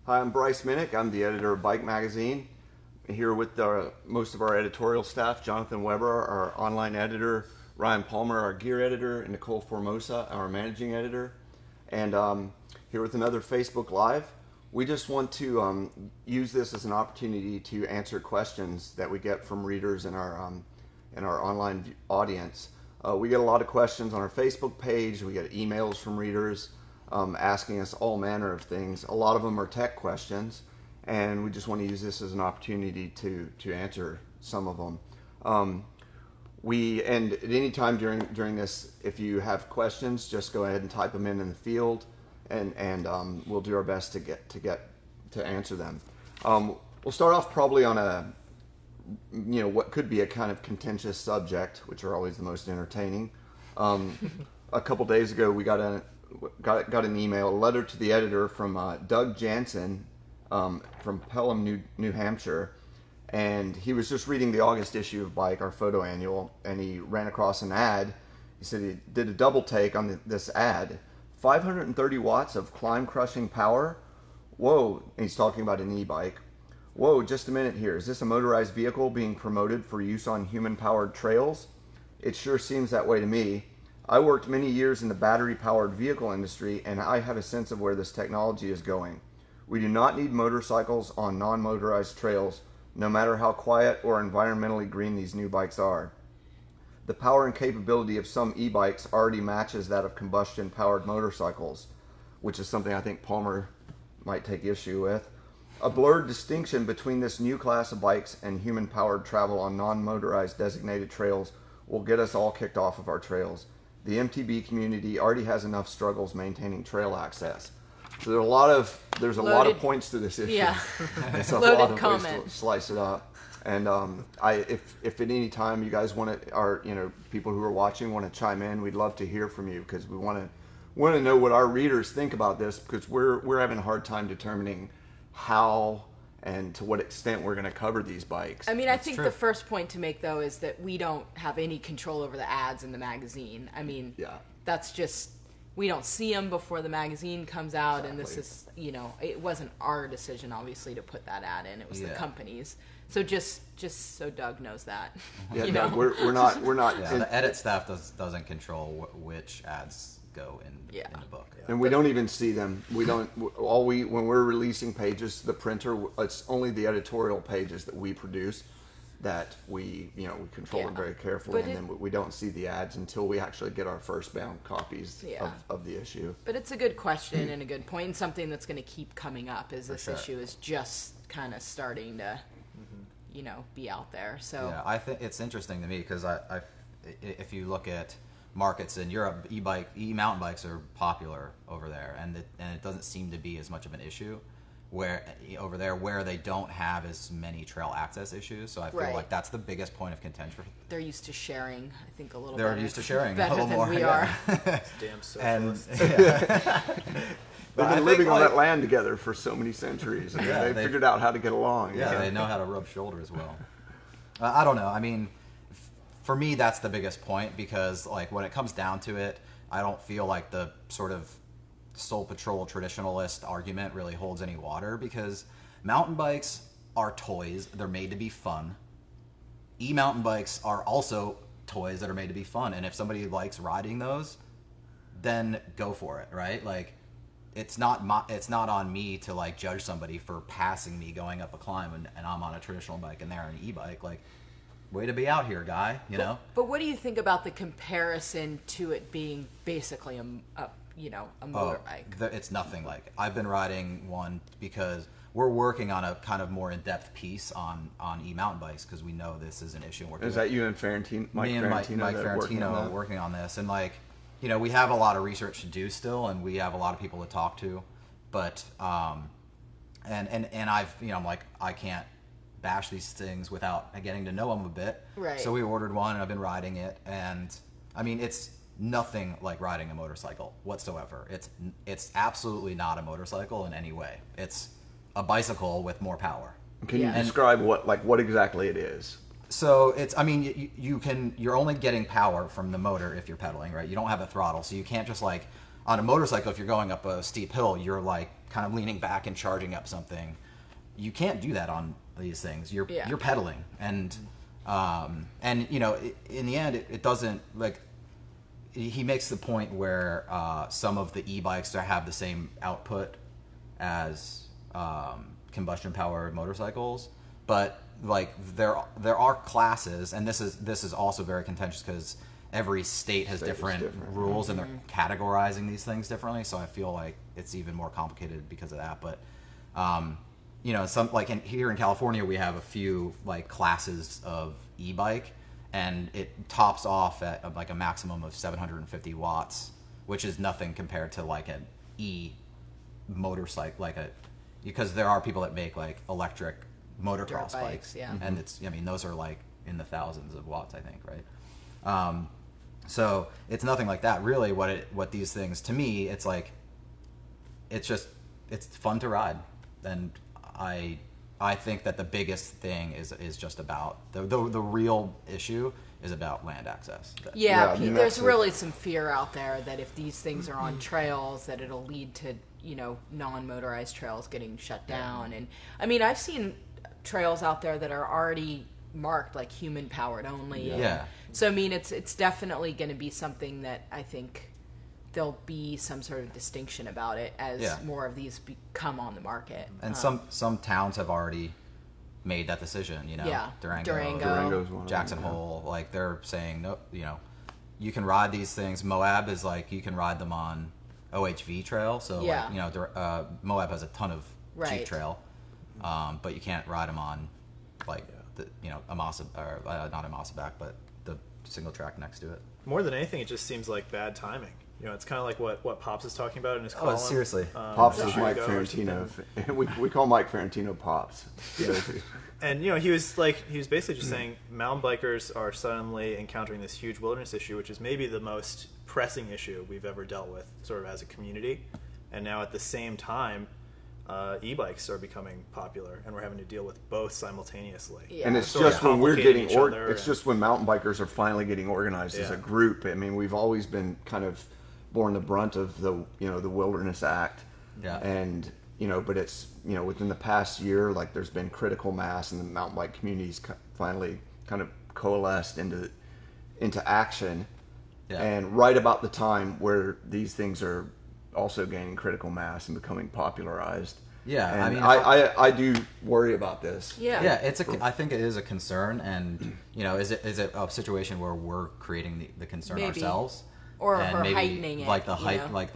Hi, I'm Bryce Minnick. I'm the editor of Bike Magazine. Here with most of our editorial staff, Jonathan Weber, our online editor, Ryan Palmer, our gear editor, and Nicole Formosa, our managing editor. And here with another Facebook Live. We just want to use this as an opportunity to answer questions that we get from readers in our online audience. We get a lot of questions on our Facebook page. We get emails from readers asking us all manner of things. A lot of them are tech questions, and we just want to use this as an opportunity to answer some of them. And at any time during this, if you have questions, just go ahead and type them in the field, and we'll do our best to answer them. We'll start off probably on what could be a kind of contentious subject, which are always the most entertaining. A couple days ago, we got an email, a letter to the editor from Doug Jansen from Pelham, New Hampshire, and he was just reading the August issue of Bike, our photo annual, and he ran across an ad. He said he did a double take on this ad. 530 watts of climb-crushing power? Whoa, and he's talking about an e-bike. Whoa, just a minute here. Is this a motorized vehicle being promoted for use on human-powered trails? It sure seems that way to me. I worked many years in the battery-powered vehicle industry, and I have a sense of where this technology is going. We do not need motorcycles on non-motorized trails, no matter how quiet or environmentally green these new bikes are. The power and capability of some e-bikes already matches that of combustion-powered motorcycles, which is something I think Palmer might take issue with. A blurred distinction between this new class of bikes and human-powered travel on non-motorized designated trails will get us all kicked off of our trails. The MTB community already has enough struggles maintaining trail access. So there's a lot of points to this issue. Yeah. It's a Loaded lot of comment. ways to slice it up. And if at any time you guys want to, people who are watching want to chime in, we'd love to hear from you, because we want to know what our readers think about this, because we're having a hard time determining how and to what extent we're going to cover these bikes. I mean, I think the first point to make, though, is that we don't have any control over the ads in the magazine. I mean, that's just, we don't see them before the magazine comes out, and this is, it wasn't our decision, obviously, to put that ad in. It was the company's. So just so Doug knows that. Yeah, Doug, we're not. Yeah, the edit staff doesn't control which ads go in the book. Yeah. And we don't even see them. We don't. When we're releasing pages to the printer, it's only the editorial pages that we produce that we control them very carefully, and then we don't see the ads until we actually get our first bound copies of the issue. But it's a good question and a good point, and something that's going to keep coming up, is this issue is just kind of starting to be out there. So yeah, I think it's interesting to me, because if you look at markets in Europe, e-mountain bikes are popular over there, and it doesn't seem to be as much of an issue where they don't have as many trail access issues. So I feel like that's the biggest point of contention. They're used to sharing, I think, a little They're used to sharing better a little than more. we are. Damn socialists. They've been living on that land together for so many centuries, and they figured out how to get along. Yeah, they know how to rub shoulders well. I don't know. I mean, for me, that's the biggest point, because when it comes down to it, I don't feel like the sort of Soul Patrol traditionalist argument really holds any water, because mountain bikes are toys. They're made to be fun. E-mountain bikes are also toys that are made to be fun, and if somebody likes riding those, then go for it, right? It's not on me to judge somebody for passing me going up a climb, and I'm on a traditional bike and they're on an e-bike. Way to be out here, guy. But what do you think about the comparison to it being basically a motorbike? It's nothing like it. I've been riding one because we're working on a kind of more in-depth piece on e-mountain bikes, because we know this is an issue. Is that you and Ferrantino? Me and Mike Ferrantino working on this, and we have a lot of research to do still, and we have a lot of people to talk to, but and I've I'm I can't bash these things without getting to know them a bit. Right. So we ordered one, and I've been riding it, and I mean, it's nothing like riding a motorcycle whatsoever. It's absolutely not a motorcycle in any way. It's a bicycle with more power. Can you describe what exactly it is? So you're only getting power from the motor if you're pedaling, right? You don't have a throttle, so you can't just on a motorcycle, if you're going up a steep hill, you're like kind of leaning back and charging up something. You can't do that on these things. You're pedaling, and you know, in the end, it doesn't like. He makes the point where some of the e-bikes have the same output as combustion powered motorcycles, but like there are classes, and this is also very contentious because every state has different rules and they're categorizing these things differently. So I feel like it's even more complicated because of that. But you know, some like here in California, we have a few like classes of e-bike, and it tops off at like a maximum of 750 watts, which is nothing compared to like an motorcycle, because there are people that make like electric motocross bikes, and I mean those are like in the thousands of watts, I think, right? So it's nothing like that, really. What these things, to me, it's like, it's fun to ride, and I think that the biggest thing is just about the real issue is about land access. Yeah, I mean, there's really some fear out there that if these things are on trails, that it'll lead to, you know, non-motorized trails getting shut down. And I mean, I've seen trails out there that are already marked like human powered only. Yeah. So I mean, it's definitely going to be something that I think there'll be some sort of distinction about it as more of these come on the market. And some towns have already made that decision, you know. Durango's one, Jackson Hole, like they're saying, no, you know, you can ride these things. Moab is like, you can ride them on OHV trail. So like, you know, Moab has a ton of Jeep trail, but you can't ride them on like the, you know, not Amasaback, but the single track next to it. More than anything, it just seems like bad timing. You know, it's kind of like what Pops is talking about in his column. Oh, seriously. Pops is Mike Ferrantino. We call Mike Ferrantino Pops. Yeah. And, you know, he was basically just saying mountain bikers are suddenly encountering this huge wilderness issue, which is maybe the most pressing issue we've ever dealt with sort of as a community. And now at the same time, e-bikes are becoming popular, and we're having to deal with both simultaneously. Yeah. And it's just when we're getting just when mountain bikers are finally getting organized as a group. I mean, we've always been kind of borne the brunt of the Wilderness Act. Yeah. And but it's within the past year, like there's been critical mass, and the mountain bike community's finally kind of coalesced into action. Yeah. And right about the time where these things are also gaining critical mass and becoming popularized. Yeah, and I mean, I do worry about this. Yeah, yeah, I think it is a concern, and is it a situation where we're creating the concern ourselves, or maybe heightening it? Like the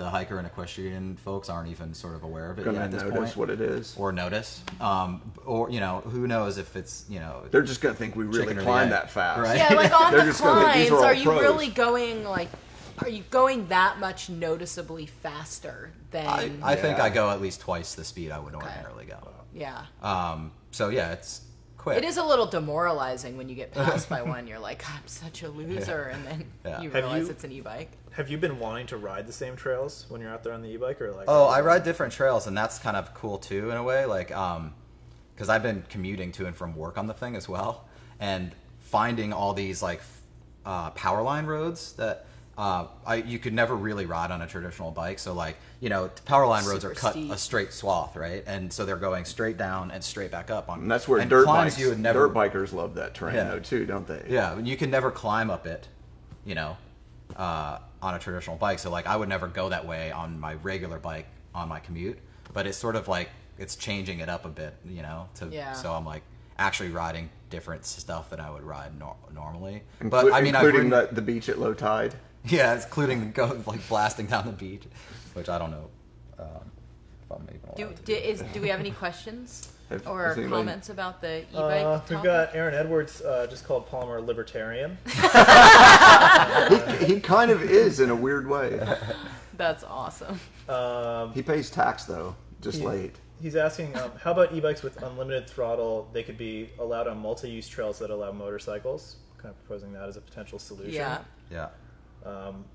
hiker and equestrian folks aren't even sort of aware of it yet at this notice point, what it is, or notice, or who knows if it's they're just gonna think we really climb that fast, right? Yeah, like on the climbs, are you really going like? Are you going that much noticeably faster than... I think I go at least twice the speed I would ordinarily go. Yeah. So yeah, it's quick. It is a little demoralizing when you get passed by one. You're like, I'm such a loser, and then you realize it's an e-bike. Have you been wanting to ride the same trails when you're out there on the e-bike, or like? Oh, I ride different trails, and that's kind of cool too in a way. Like, because I've been commuting to and from work on the thing as well, and finding all these like power line roads that. You could never really ride on a traditional bike. So like, power line roads are cut steep. A straight swath, right? And so they're going straight down and straight back up. And that's where dirt bikers love that terrain though too, don't they? Yeah, and you can never climb up it, on a traditional bike. So like, I would never go that way on my regular bike on my commute. But it's sort of like, it's changing it up a bit, So I'm like actually riding different stuff that I would ride normally. But I mean, including the beach at low tide. Yeah, it's including like blasting down the beach, which I don't know if I'm even allowed to do we have any questions or comments about the e-bike topic? We've got Aaron Edwards, just called Palmer libertarian. He kind of is in a weird way. That's awesome. He pays tax though, just late. He's asking, how about e-bikes with unlimited throttle? They could be allowed on multi-use trails that allow motorcycles. Kind of proposing that as a potential solution. Yeah.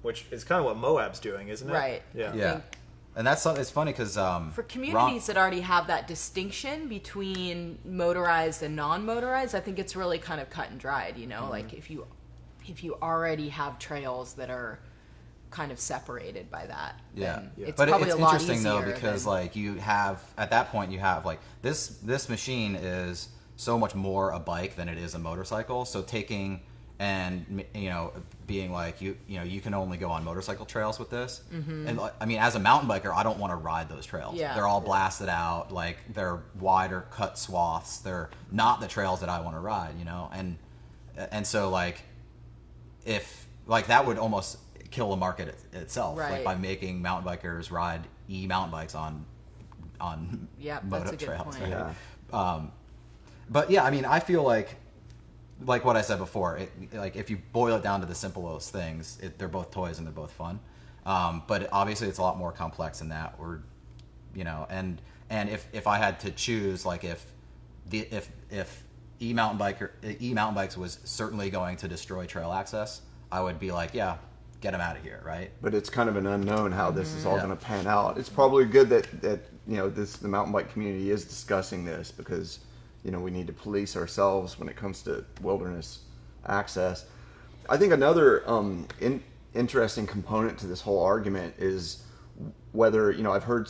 Which is kind of what Moab's doing, isn't it? Right. Yeah. And it's funny because for communities that already have that distinction between motorized and non-motorized, I think it's really kind of cut and dried. Like if you already have trails that are kind of separated by that. Yeah, It's but probably it's a lot interesting though easier because than, like you have at that point you have like this machine is so much more a bike than it is a motorcycle. So taking and being like you can only go on motorcycle trails with this. And I mean, as a mountain biker, I don't want to ride those trails. Yeah. They're all blasted out, like they're wider cut swaths. They're not the trails that I want to ride, and so like if like that would almost kill the market itself, Right. like by making mountain bikers ride mountain bikes on Yep, moto that's a good trails. point. Right? Yeah. But yeah, I mean, I feel like what I said before, like if you boil it down to the simplest things, they're both toys and they're both fun. But obviously, it's a lot more complex than that. And if I had to choose, like if e-mountain bikes was certainly going to destroy trail access, I would be like, yeah, get them out of here, right? But it's kind of an unknown how this is all Yeah. going to pan out. It's probably good that the mountain bike community is discussing this because we need to police ourselves when it comes to wilderness access. I think another interesting component to this whole argument is whether I've heard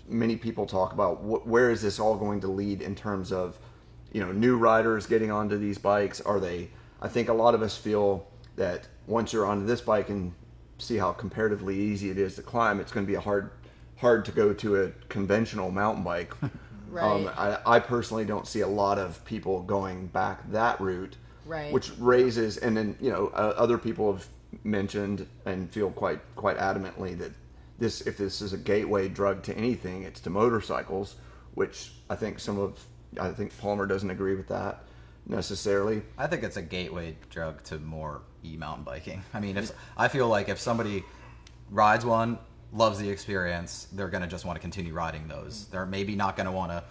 many people talk about where is this all going to lead in terms of new riders getting onto these bikes. I think a lot of us feel that once you're onto this bike and see how comparatively easy it is to climb, it's going to be hard to go to a conventional mountain bike. Right. I personally don't see a lot of people going back that route, Right. which raises, and then other people have mentioned and feel quite adamantly that if this is a gateway drug to anything, it's to motorcycles, which I think Palmer doesn't agree with that necessarily. I think it's a gateway drug to more e-mountain biking. I mean, I feel like if somebody rides one, loves the experience, they're going to just want to continue riding those. They're maybe not going to want to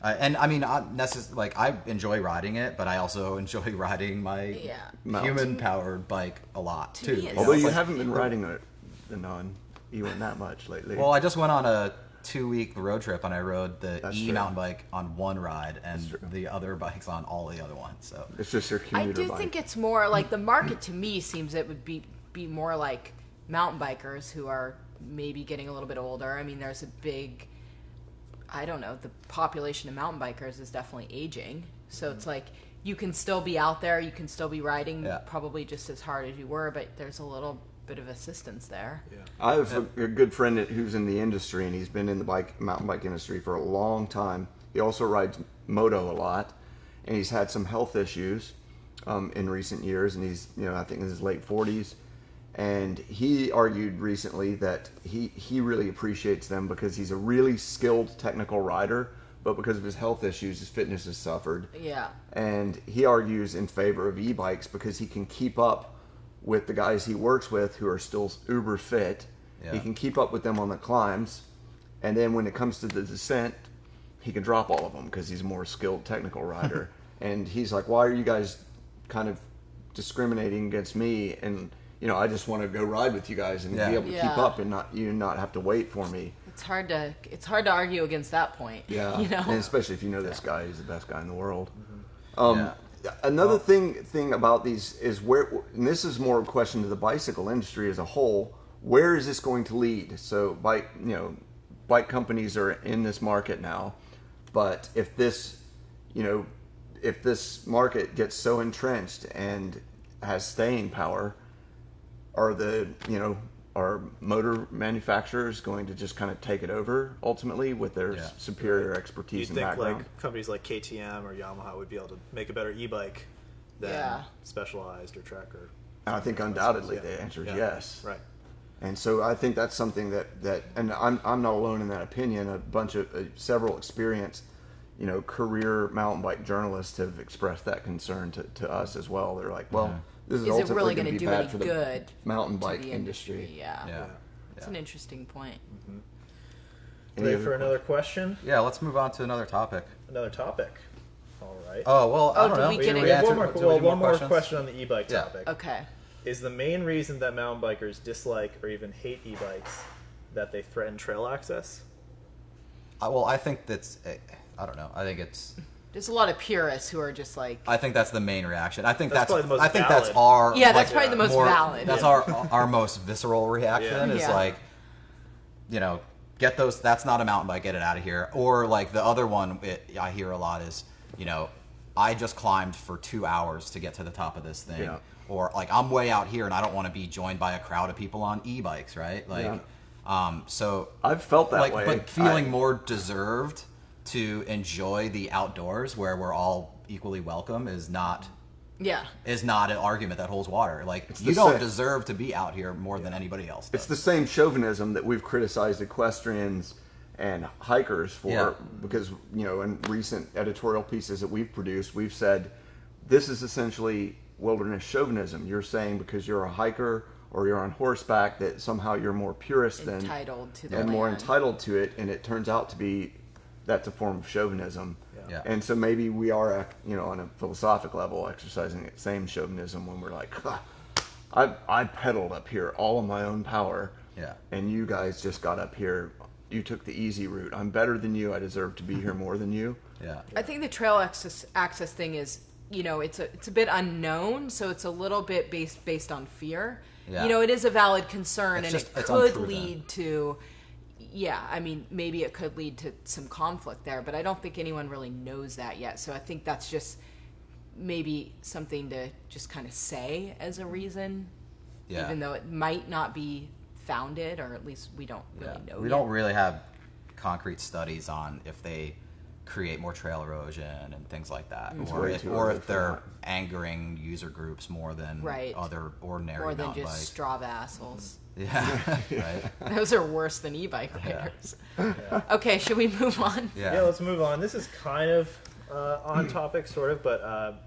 and I mean, I enjoy riding it, but I also enjoy riding my human-powered bike a lot too. Although you haven't been riding the non-E1 that much lately. Well, I just went on a 2-week road trip and I rode the mountain bike on one ride and the other bikes on all the other ones. So it's just your commuter bike. I do think it's more like the market to me seems it would be more like mountain bikers who are maybe getting a little bit older. I mean, there's a big, the population of mountain bikers is definitely aging. So it's like you can still be out there, you can still be riding probably just as hard as you were, but there's a little bit of assistance there. Yeah. I have a good friend who's in the industry, and he's been in the mountain bike industry for a long time. He also rides moto a lot, and he's had some health issues in recent years, and he's I think in his late 40s. And he argued recently that he really appreciates them because he's a really skilled technical rider, but because of his health issues, his fitness has suffered. Yeah. And he argues in favor of e-bikes because he can keep up with the guys he works with who are still uber fit. Yeah. He can keep up with them on the climbs. And then when it comes to the descent, he can drop all of them because he's a more skilled technical rider. And he's like, why are you guys kind of discriminating against me? And I just want to go ride with you guys and be able to keep up and not have to wait for me. It's hard to argue against that point. Yeah, and especially if this guy is the best guy in the world. Mm-hmm. Another thing about these is and this is more a question to the bicycle industry as a whole. Where is this going to lead? So bike companies are in this market now, but if this market gets so entrenched and has staying power, are motor manufacturers going to just kind of take it over ultimately with their superior expertise and background? You'd think like companies like KTM or Yamaha would be able to make a better e-bike than Specialized or Trek or. And I think undoubtedly the answer is yes. Right. And so I think that's something that and I'm not alone in that opinion. A bunch of several experienced career mountain bike journalists have expressed that concern to us as well. They're like, well. This is ultimately really going to be do bad any for the good mountain bike industry. Yeah. It's an interesting point. Mm-hmm. Ready for another question? Yeah, let's move on to another topic. Another topic. All right. Oh, well, I don't know. We have one more question on the e-bike topic. Okay. Is the main reason that mountain bikers dislike or even hate e-bikes that they threaten trail access? Well, I think that's... I don't know. I think it's... There's a lot of purists who are just like. I think that's the main reaction. I think that's probably the most I think valid. that's our That's probably the most valid. That's our most visceral reaction is like, get those. That's not a mountain bike. Get it out of here. Or like the other one I hear a lot is, I just climbed for 2 hours to get to the top of this thing. Yeah. Or like I'm way out here and I don't want to be joined by a crowd of people on e-bikes, right? Like, so I've felt that way, but feeling more deserved to enjoy the outdoors where we're all equally welcome is not an argument that holds water. Like you don't deserve to be out here more than anybody else does. It's the same chauvinism that we've criticized equestrians and hikers for, because in recent editorial pieces that we've produced, we've said this is essentially wilderness chauvinism. You're saying because you're a hiker or you're on horseback that somehow you're more purist entitled to the and land. more entitled to it, and it turns out to be that's a form of chauvinism. Yeah. And so maybe we are, on a philosophic level, exercising that same chauvinism when we're like, I pedaled up here all of my own power, and you guys just got up here. You took the easy route. I'm better than you. I deserve to be here more than you. I think the trail access thing is, it's a bit unknown, so it's a little bit based on fear. It is a valid concern, and it could lead to. Maybe it could lead to some conflict there, but I don't think anyone really knows that yet. So I think that's just maybe something to just kind of say as a reason, even though it might not be founded, or at least we don't really know. We don't really have concrete studies on if they create more trail erosion and things like that, or if they're angering user groups more than other ordinary more than mountain just bike. Strava assholes. Right. Those are worse than e-bike riders. Okay, should we move on? Yeah, let's move on. This is kind of on topic, sort of, but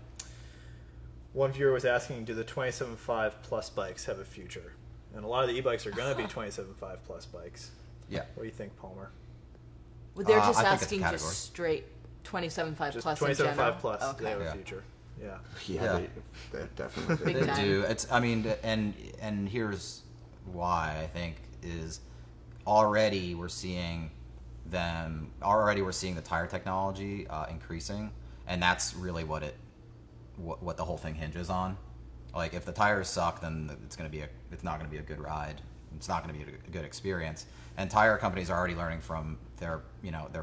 one viewer was asking, do the 27.5 plus bikes have a future? And a lot of the e-bikes are going to be 27.5 plus bikes. Yeah. What do you think, Palmer? Well, they're just asking just straight 27.5 just plus 27.5 in general? plus. Okay. They have a future. Yeah. They definitely Big time. do. It's and here's why I think is already we're seeing the tire technology increasing, and that's really what the whole thing hinges on. Like if the tires suck, then it's not going to be a good ride. It's not going to be a good experience. And tire companies are already learning from their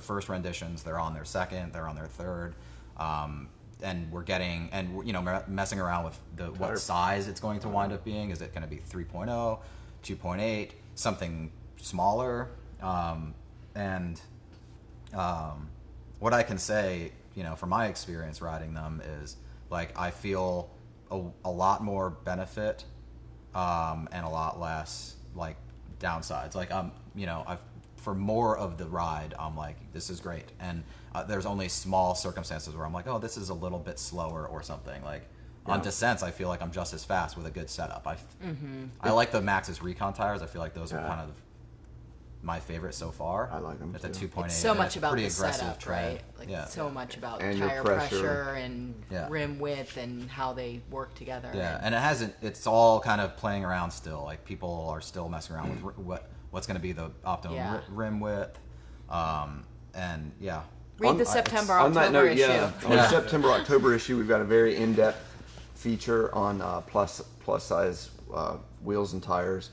first renditions. They're on their second. They're on their third. And we're getting messing around with what size it's going to wind up being. Is it going to be 3.0, 2.8, something smaller? What I can say, from my experience riding them is like I feel a lot more benefit and a lot less like downsides. Like for more of the ride, I'm like, this is great. And there's only small circumstances where I'm like, oh, this is a little bit slower or something. Like on descents, I feel like I'm just as fast with a good setup. I like the Maxxis Recon tires. I feel like those are kind of my favorite so far. I like them at the too. 2.8. It's so much about pretty the aggressive setup, tread. right? Like so much about and tire pressure and Yeah. rim width and how they work together. Yeah, and it's all kind of playing around still. Like people are still messing around with what's going to be the optimum rim width. And Read the September-October issue. On the September-October issue, we've got a very in-depth feature on plus size wheels and tires,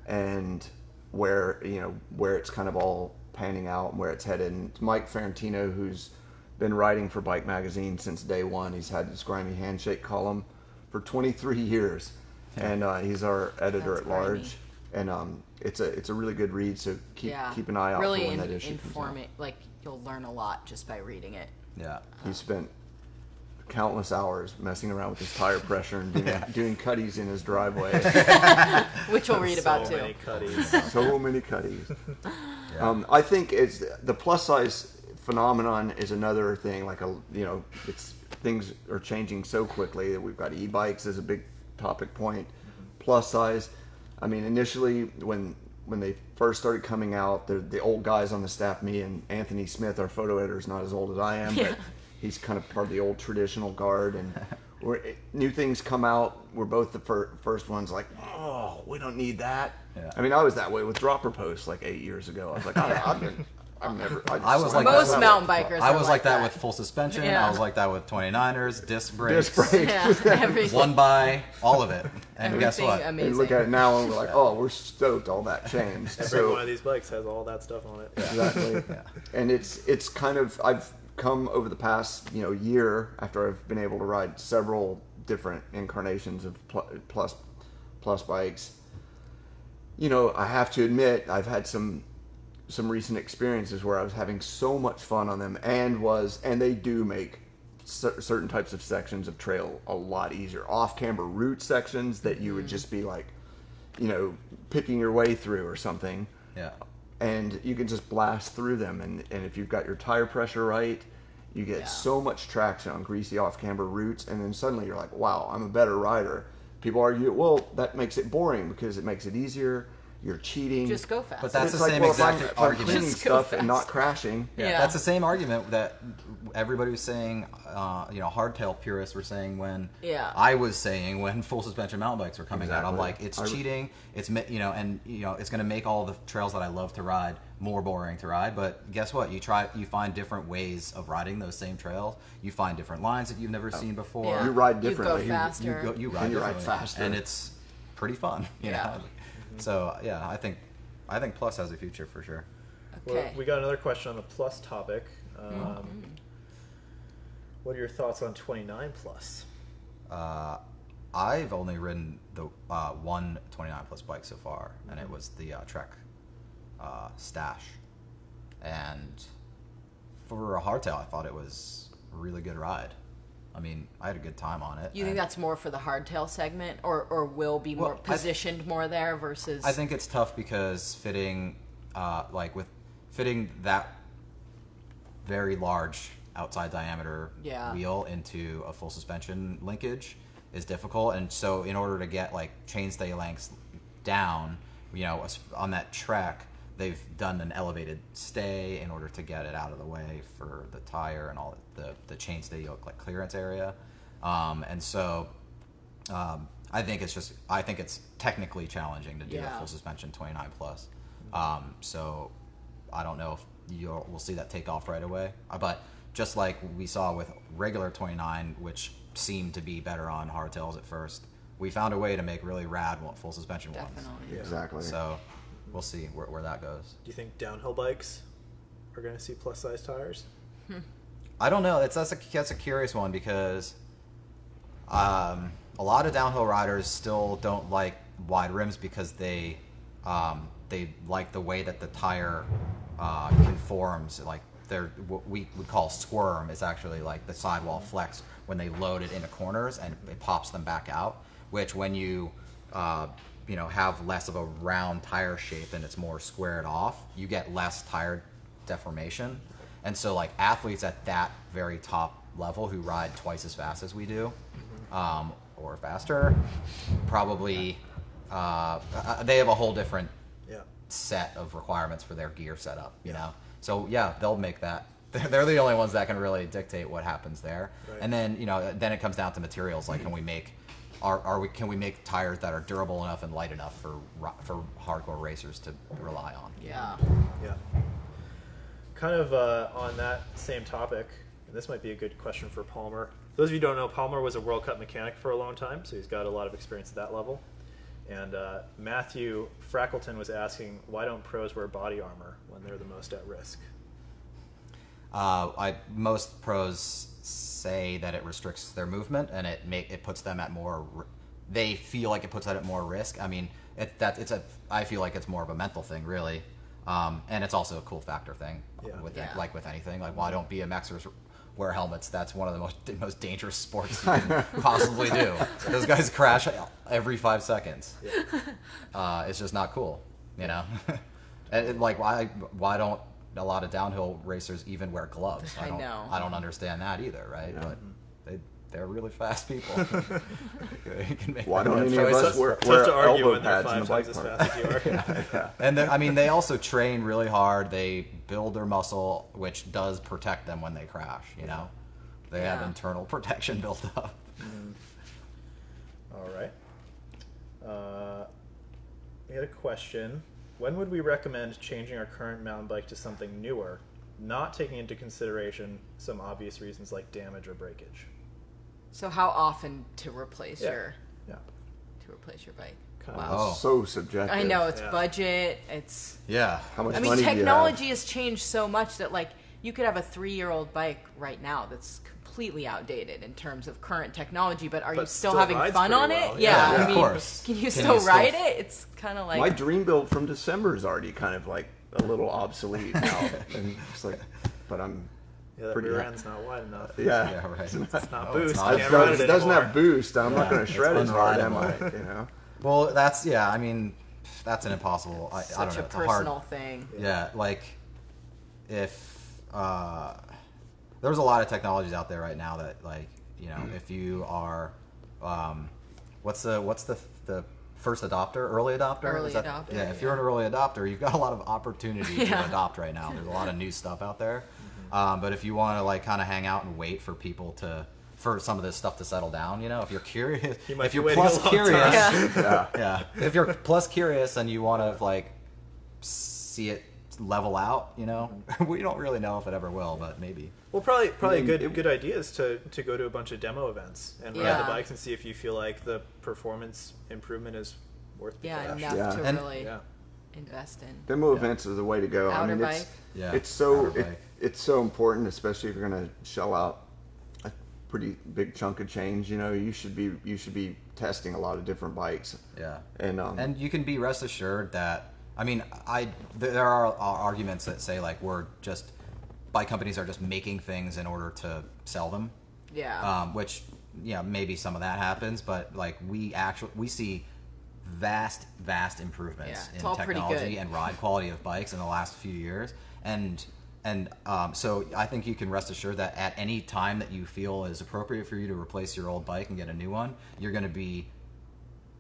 and where it's kind of all panning out and where it's headed. And Mike Ferrantino, who's been writing for Bike Magazine since day one, he's had this grimy handshake column for 23 years, and he's our editor at large. And it's a really good read. So keep an eye out for when that issue comes out. Like you'll learn a lot just by reading it. Yeah, he spent countless hours messing around with his tire pressure and doing cutties in his driveway. Which we'll read about too. So many cutties. I think it's the plus size phenomenon is another thing. Like things are changing so quickly that we've got e-bikes as a big topic point. Plus size. I mean, initially when they first started coming out, the old guys on the staff, me and Anthony Smith, our photo editor, is not as old as I am, but he's kind of part of the old traditional guard. And new things come out, we're both the first ones like, oh, we don't need that. Yeah. I mean, I was that way with dropper posts like 8 years ago. I was like, I've never. I was like most that. mountain bikers. I was are like that with full suspension. Yeah. I was like that with 29ers, disc brakes, Yeah, everything. one by, all of it. And guess Everything what? amazing. And look at it now, and we're like, oh, we're stoked. All that changed. Every one of these bikes has all that stuff on it. Exactly. And it's kind of, I've come over the past year after I've been able to ride several different incarnations of plus bikes. I have to admit I've had some recent experiences where I was having so much fun on them, and they do make certain types of sections of trail a lot easier. Off-camber route sections that you would just be like, picking your way through or something. Yeah. And you can just blast through them, and if you've got your tire pressure right, you get so much traction on greasy off-camber routes, and then suddenly you're like, wow, I'm a better rider. People argue, well, that makes it boring because it makes it easier. You're cheating. Just go fast. But that's it's the like, same well, exact if I'm argument. cleaning Just go stuff and not fast. crashing. Yeah. That's the same argument that everybody was saying, hardtail purists were saying when I was saying when full suspension mountain bikes were coming out. I'm like, it's cheating. It's it's going to make all the trails that I love to ride more boring to ride. But guess what? You find different ways of riding those same trails. You find different lines that you've never seen before. Yeah. You ride differently. You go faster. You ride And you ride differently. faster. And it's pretty fun. You know? So yeah, I think Plus has a future for sure. Okay. Well, we got another question on the Plus topic. What are your thoughts on 29 Plus? I've only ridden the one 29 Plus bike so far, and it was the Trek Stash. And for a hardtail, I thought it was a really good ride. I mean, I had a good time on it. You think that's more for the hardtail segment, or will be more positioned more there versus? I think it's tough because fitting that very large outside diameter wheel into a full suspension linkage is difficult, and so in order to get like chainstay lengths down, on that Trek, they've done an elevated stay in order to get it out of the way for the tire and all the chainstay yoke like clearance area, and so I think it's technically challenging to do a full suspension 29 Plus. So I don't know if we'll see that take off right away, but just like we saw with regular 29, which seemed to be better on hardtails at first, we found a way to make really rad full suspension ones. Definitely. Exactly. So we'll see where that goes. Do you think downhill bikes are going to see plus size tires? I don't know. That's a curious one because a lot of downhill riders still don't like wide rims because they like the way that the tire conforms. Like what we would call squirm is actually like the sidewall flex when they load it into corners and it pops them back out. Which when you have less of a round tire shape and it's more squared off, you get less tire deformation. And so like athletes at that very top level who ride twice as fast as we do, or faster, probably they have a whole different set of requirements for their gear setup, So yeah, they'll make that. They're the only ones that can really dictate what happens there. Right. And then then it comes down to materials. Like, can we make can we make tires that are durable enough and light enough for hardcore racers to rely on? Yeah. Kind of on that same topic, and this might be a good question for Palmer. For those of you who don't know, Palmer was a World Cup mechanic for a long time, so he's got a lot of experience at that level. And Matthew Frackleton was asking, why don't pros wear body armor when they're the most at risk? Most pros say that it restricts their movement and it puts them at more. They feel like it puts them at more risk. I mean, I feel like it's more of a mental thing, really, and it's also a cool factor thing. Like with anything, like why don't BMXers wear helmets? That's one of the most dangerous sports you can possibly do. Those guys crash every 5 seconds. It's just not cool, And like why don't a lot of downhill racers even wear gloves? I don't understand that either, right? Yeah. But they're really fast people. They can make why don't any of us wear elbow pads in the bike park? And they also train really hard. They build their muscle, which does protect them when they crash. They have internal protection built up. All right. We had a question. when would we recommend changing our current mountain bike to something newer, not taking into consideration some obvious reasons like damage or breakage? So how often to replace your Yeah. to replace your bike? Kind Wow. of. Oh. So subjective. I know, it's budget, it's Yeah. How much I mean, money technology do you has changed so much that like you could have a 3-year-old bike right now that's completely outdated in terms of current technology, but are you But still still having rides fun pretty on well. it? Yeah. Yeah, Yeah, I of mean, course. can you Can still you still- ride it? It's kind of have? like My dream build from December is already kind of like a little obsolete now. And it's like, but I'm Yeah, that pretty rear happy. end's not wide enough. Yeah. Yeah, right. It's not No, boost. it's not. You It can't ride doesn't, it it doesn't anymore. have boost. I'm not Yeah, going to shred it's as hard, am unrideable. I? You know? Well, that's I mean, that's an impossible. I don't such know. a It's personal hard. thing. Yeah, like if there's a lot of technologies out there right now that like if you are what's the first adopter, early adopter? Early Is that- adopter, Yeah, if you're an early adopter, you've got a lot of opportunity to Yeah. adopt right now. There's a lot of new stuff out there. But if you want to like kind of hang out and wait for people for some of this stuff to settle down, if you're curious, You might if be you're waiting plus a long curious, time. Yeah. yeah, if you're plus curious and you want to like see it level out, we don't really know if it ever will, but maybe. Well, probably a mean, good idea is to go to a bunch of demo events and ride Yeah. the bikes and see if you feel like the performance improvement is worth the Yeah, cash. enough Yeah. to And- really Yeah. invest in. Demo events are the way to go. Outer I mean, bike. Yeah, it's so outer bike. it's so important, especially if you're going to shell out a pretty big chunk of change. You should be testing a lot of different bikes. Yeah, And you can be rest assured that there are arguments that say like bike companies are just making things in order to sell them. Yeah. Which maybe some of that happens, but like we see vast improvements Yeah, it's in all pretty technology good. and ride quality of bikes in the last few years, and so I think you can rest assured that at any time that you feel is appropriate for you to replace your old bike and get a new one, you're going to be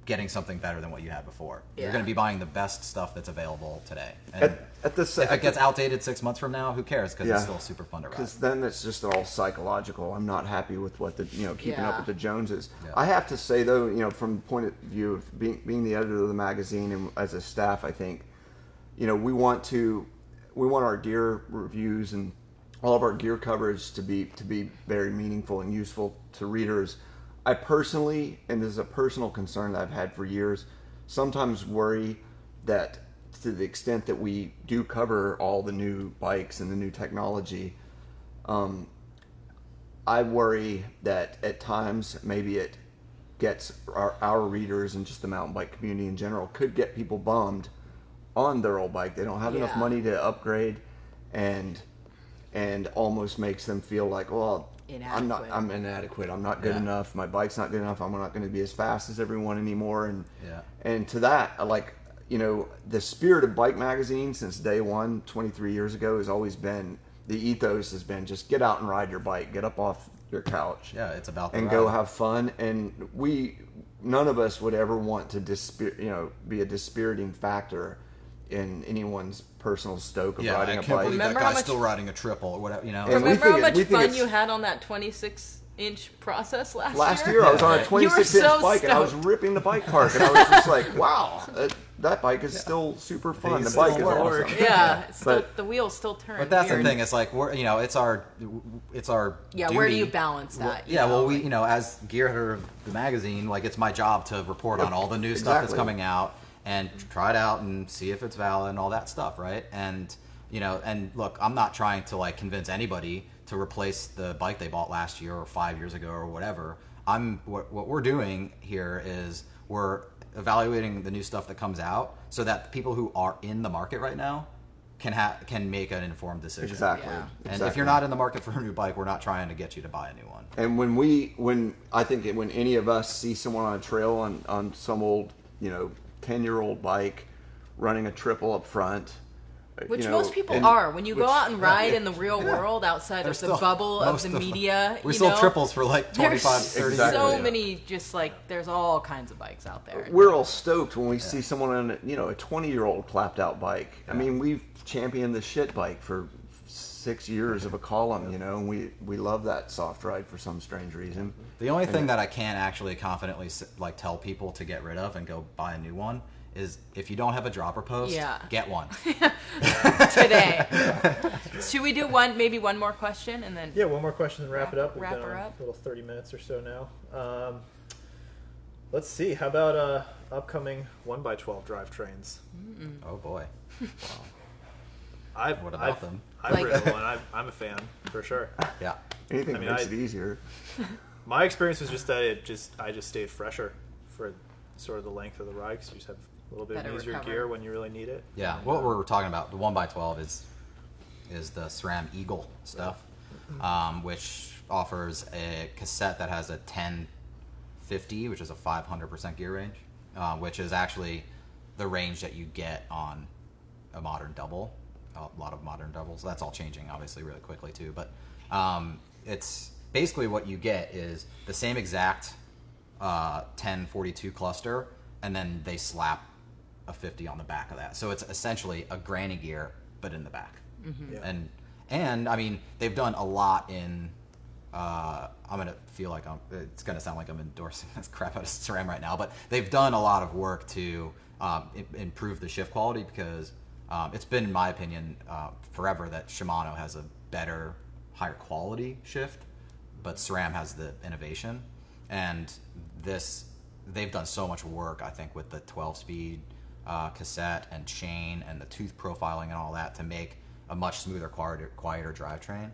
getting something better than what you had before. Yeah. You're going to be buying the best stuff that's available today. And at the if it gets outdated 6 months from now, who cares? Because it's still super fun to ride. Because then it's just all psychological. I'm not happy with what keeping up Yeah. with the Joneses. Yeah. I have to say though, from the point of view of being the editor of the magazine and as a staff, I think, we want our gear reviews and all of our gear coverage to be very meaningful and useful to readers. I personally, and this is a personal concern that I've had for years, sometimes worry that to the extent that we do cover all the new bikes and the new technology, I worry that at times maybe it gets our readers and just the mountain bike community in general could get people bummed on their old bike. They don't have enough Yeah. money to upgrade, and almost makes them feel like, well, I'm inadequate. I'm not good Yeah. enough. My bike's not good enough. I'm not going to be as fast as everyone anymore. Yeah. And to that, the spirit of Bike Magazine since day one, 23 years ago, has always been, the ethos has been just get out and ride your bike, get up off your couch. Yeah, it's about the and ride. go have fun. And none of us would ever want to be a dispiriting factor in anyone's personal stoke of Yeah, riding I a can't bike. believe that Remember how guy's much- still riding a triple or whatever, And Remember we how think much it's- fun you had on that 26-inch process last year? Last year, I was on a You were 26-inch so bike, and I was stoked. ripping the bike park, and I was just like, "Wow, that bike is still super fun. He's The bike is still awesome." Yeah, it's still, But- the wheels still turn. But that's weird. the thing. It's like it's our Yeah, where do duty. you balance that? Yeah, well, we as gear editor of the magazine, like it's my job to report on all the new stuff that's exactly. coming out and try it out and see if it's valid and all that stuff, right? And and look, I'm not trying to like convince anybody to replace the bike they bought last year or 5 years ago or whatever. What we're doing here is we're evaluating the new stuff that comes out so that people who are in the market right now can make an informed decision. Exactly. Yeah. And if you're not in the market for a new bike, we're not trying to get you to buy a new one. And when any of us see someone on a trail on some old 10-year-old bike running a triple up front, Which you know, most people and- are. When you go which- out and ride in the real world outside There's of the still bubble of most the media, We you sold know, triples for like 25, there's 30 Exactly. so years. many, just like, there's all kinds of bikes out there. We're all stoked when we see someone on a 20-year-old clapped out bike. I Yeah. mean, we've championed the shit bike for 6 years of a column, and we love that soft ride for some strange reason. The only thing that I can't actually confidently tell people to get rid of and go buy a new one is if you don't have a dropper post, get one. Today. Should we do maybe one more question and then? Yeah, one more question and wrap it up. We've wrap been her on up. a little 30 minutes or so now. Let's see. How about upcoming 1x12 drivetrains? Oh boy. Wow. What about them? I've ridden one. I'm a fan for sure. Yeah. Anything that makes it easier. My experience was just that I just stayed fresher for sort of the length of the ride because you just have a little bit Better of easier recover. gear when you really need it. Yeah. What we're talking about, the 1x12 is the SRAM Eagle stuff, which offers a cassette that has a 1050, which is a 500% gear range, which is actually the range that you get on a modern double. A lot of modern doubles. That's all changing, obviously, really quickly too. But it's basically what you get is the same exact 1042 cluster, and then they slap a 50 on the back of that. So it's essentially a granny gear, but in the back. Mm-hmm. Yeah. And I mean, they've done a lot in. I'm gonna feel like it's gonna sound like I'm endorsing this crap out of SRAM right now, but they've done a lot of work to improve the shift quality because it's been, in my opinion, forever that Shimano has a better, higher quality shift, but SRAM has the innovation, and they've done so much work, I think, with the 12-speed cassette and chain and the tooth profiling and all that to make a much smoother, quieter drivetrain.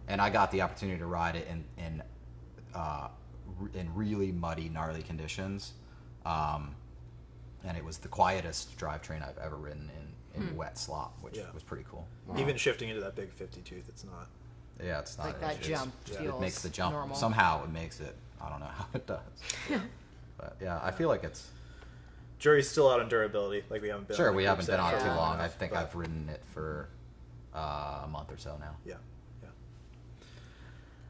And I got the opportunity to ride it in really muddy, gnarly conditions, and it was the quietest drivetrain I've ever ridden in wet slop, which was pretty cool. Wow. Even shifting into that big 50 tooth, it's not. Yeah, it's not Like that jump feels it makes the jump normal. somehow. It makes it. I don't know how it does. But yeah, I feel like it's. Jury's still out on durability. Like we haven't been. Sure, on we the haven't been on it too Yeah. long. I think I've ridden it for a month or so now. Yeah.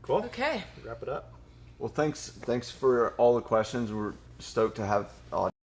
Cool. Okay. Wrap it up. Well, thanks for all the questions. We're stoked to have